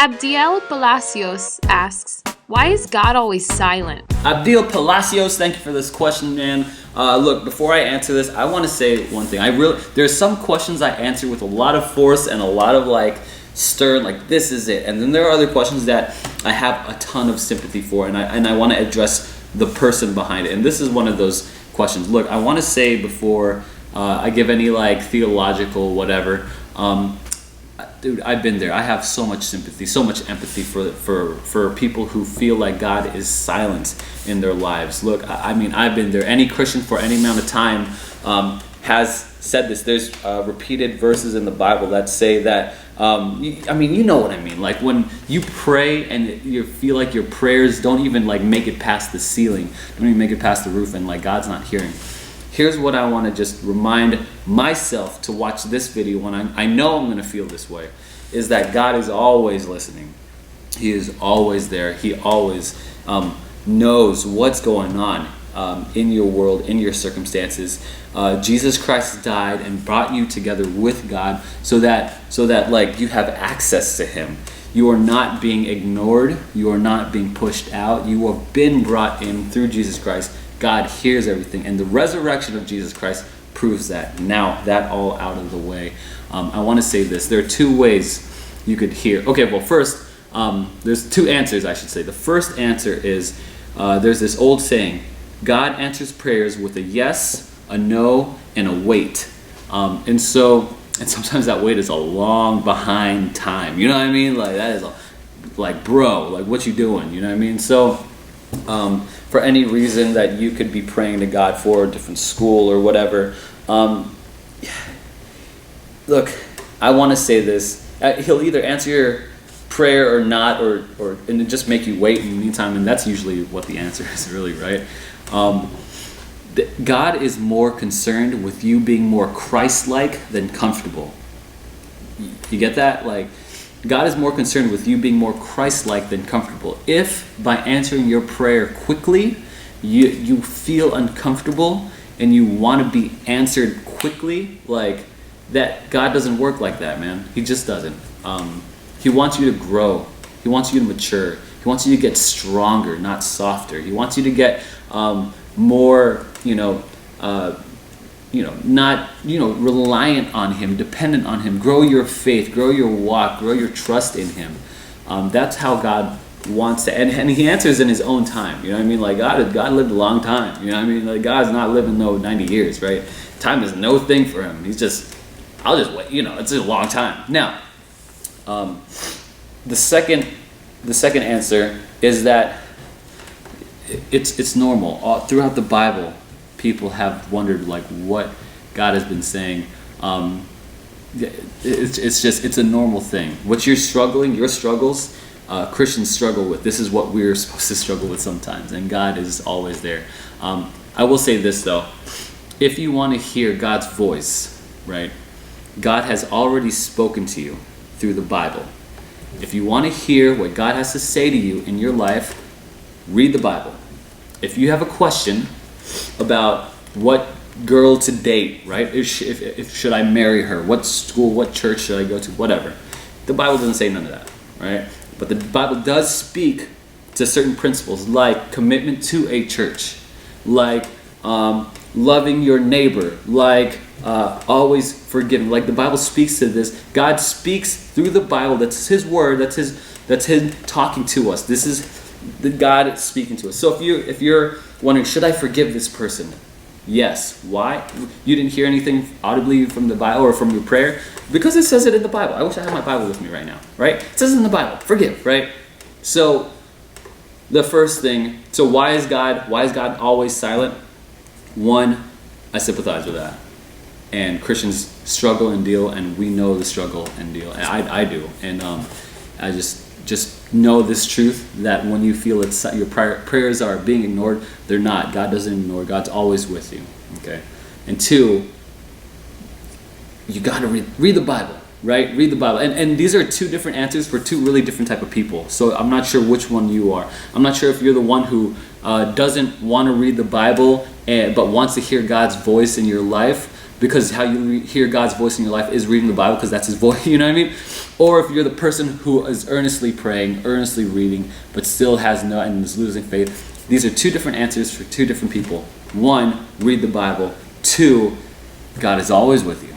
Abdiel Palacios asks, why is God always silent? Abdiel Palacios, thank you for this question, man. Look, before I answer this, I want to say one thing. There's some questions I answer with a lot of force and a lot of stern, like this is it. And then there are other questions that I have a ton of sympathy for, and I want to address the person behind it. And this is one of those questions. Look, I want to say before I give any theological whatever, dude, I've been there. I have so much sympathy, so much empathy for people who feel like God is silent in their lives. Look, I mean, I've been there. Any Christian for any amount of time has said this. There's repeated verses in the Bible that say that, you know what I mean. Like when you pray and you feel like your prayers don't even make it past the ceiling, don't even make it past the roof, and God's not hearing. Here's what I want to just remind myself to watch this video when I know I'm going to feel this way, is that God is always listening. He is always there. He always knows what's going on in your world, in your circumstances. Jesus Christ died and brought you together with God so that you have access to Him. You are not being ignored. You are not being pushed out. You have been brought in through Jesus Christ. God hears everything, and the resurrection of Jesus Christ proves that. Now, that all out of the way, I want to say this. There are two ways you could hear. Okay, well, first, there's two answers, I should say. The first answer is, there's this old saying, God answers prayers with a yes, a no, and a wait. And sometimes that wait is a long behind time. You know what I mean? That is bro, what you doing? You know what I mean? So, for any reason that you could be praying to God for, a different school or whatever. Look, I want to say this. He'll either answer your prayer or not, or and just make you wait in the meantime, and that's usually what the answer is, really, right? God is more concerned with you being more Christ-like than comfortable. You get that? God is more concerned with you being more Christ-like than comfortable. If by answering your prayer quickly, you feel uncomfortable and you want to be answered quickly, that, God doesn't work like that, man. He just doesn't. He wants you to grow. He wants you to mature. He wants you to get stronger, not softer. He wants you to get more, not, reliant on Him, dependent on Him. Grow your faith, grow your walk, grow your trust in Him. That's how God wants to, and He answers in His own time. You know what I mean? God lived a long time. You know what I mean? God's not living 90 years, right? Time is no thing for Him. I'll just wait. It's a long time. Now, the second answer is that it's normal. Throughout the Bible, people have wondered what God has been saying. It's a normal thing. What your struggles, Christians struggle with. This is what we're supposed to struggle with sometimes, and God is always there. I will say this though, if you want to hear God's voice, right? God has already spoken to you through the Bible. If you want to hear what God has to say to you in your life, read the Bible. If you have a question about what girl to date, right? If should I marry her? What school, what church should I go to? Whatever. The Bible doesn't say none of that, right? But the Bible does speak to certain principles, like commitment to a church, like loving your neighbor, always forgiving. The Bible speaks to this. God speaks through the Bible. That's His word. That's Him talking to us. This is the God speaking to us. So if you're wondering, should I forgive this person? Yes. Why? You didn't hear anything audibly from the Bible or from your prayer? Because it says it in the Bible. I wish I had my Bible with me right now, right? It says it in the Bible. Forgive, right? So the first thing, why is God always silent? One, I sympathize with that. And Christians struggle and deal, and we know the struggle and deal. I do. And I just know this truth, that when you feel your prayers are being ignored, they're not. God doesn't ignore. God's always with you. Okay. And two, you got to read the Bible, right? Read the Bible. And these are two different answers for two really different type of people. So I'm not sure which one you are. I'm not sure if you're the one who doesn't want to read the Bible but wants to hear God's voice in your life. because how you hear God's voice in your life is reading the Bible because that's his voice, you know what I mean? Or if you're the person who is earnestly praying, earnestly reading, but still has no and is losing faith. These are two different answers for two different people. One, read the Bible. Two, God is always with you.